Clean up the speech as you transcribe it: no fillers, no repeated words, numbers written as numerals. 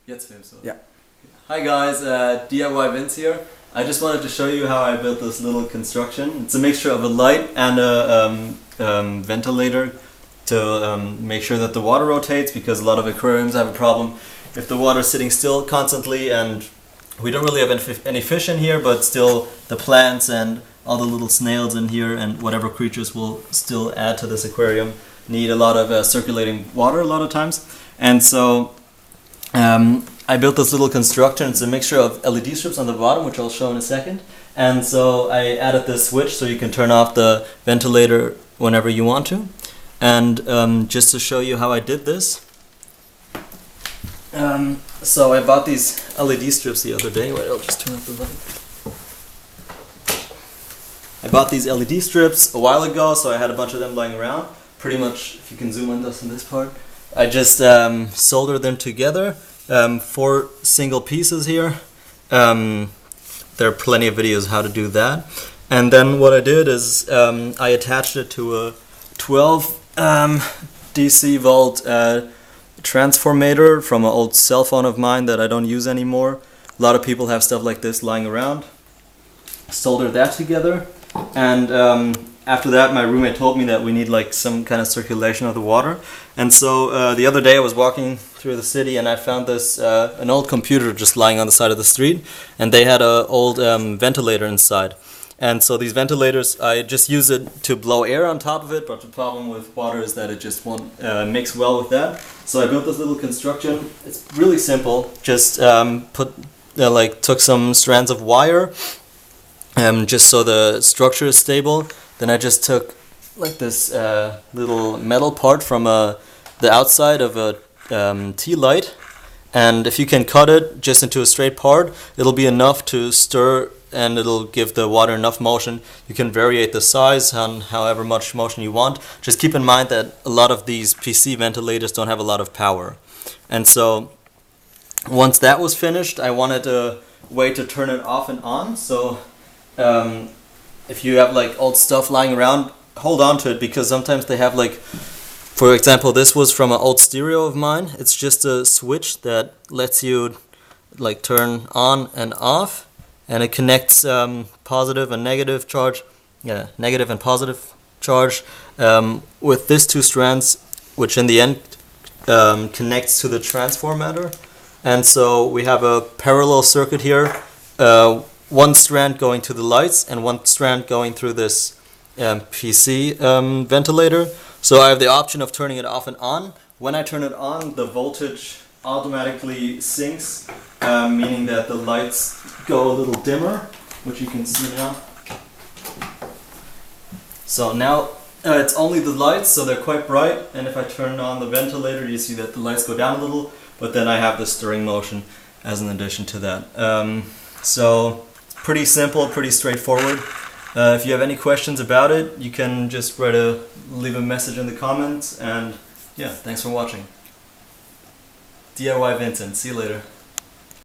Jetzt filmst du. Yeah. Hi guys, DIY Vince here. I just wanted to show you how I built this little construction. It's a mixture of a light and a ventilator to make sure that the water rotates, because a lot of aquariums have a problem if the water is sitting still constantly, and we don't really have any fish in here, but still the plants and all the little snails in here and whatever creatures will still add to this aquarium need a lot of circulating water a lot of times. And so I built this little construction. It's a mixture of LED strips on the bottom, which I'll show in a second. And so I added this switch so you can turn off the ventilator whenever you want to. And just to show you how I did this, so I bought these LED strips the other day. Wait, I'll just turn up the light. I bought these LED strips a while ago, so I had a bunch of them lying around. Pretty much, if you can zoom on this part, I just soldered them together, 4 single pieces here. There are plenty of videos how to do that. And then what I did is I attached it to a 12 DC volt transformator from an old cell phone of mine that I don't use anymore. A lot of people have stuff like this lying around. Soldered that together, and after that my roommate told me that we need like some kind of circulation of the water. And so the other day I was walking through the city and I found this an old computer just lying on the side of the street, and they had an old ventilator inside. And so these ventilators, I just use it to blow air on top of it, but the problem with water is that it just won't mix well with that. So I built this little construction. It's really simple. Just took some strands of wire, just so the structure is stable. Then I just took like this little metal part from the outside of a tea light, and if you can cut it just into a straight part, it'll be enough to stir, and it'll give the water enough motion. You can variate the size on however much motion you want. Just keep in mind that a lot of these PC ventilators don't have a lot of power. And so once that was finished, I wanted a way to turn it off and on. So if you have like old stuff lying around, hold on to it, because sometimes they have like, for example, this was from an old stereo of mine. It's just a switch that lets you like turn on and off, and it connects positive and negative charge, negative and positive charge with these 2 strands, which in the end connects to the transformator. And so we have a parallel circuit here, 1 strand going to the lights and 1 strand going through this PC ventilator. So I have the option of turning it off and on. When I turn it on, the voltage automatically sinks, meaning that the lights go a little dimmer, which you can see now. So now it's only the lights, so they're quite bright, and if I turn on the ventilator, you see that the lights go down a little, but then I have the stirring motion as an addition to that. So pretty simple, pretty straightforward. If you have any questions about it, you can just leave a message in the comments, and yeah, thanks for watching. DIY Vincent, see you later.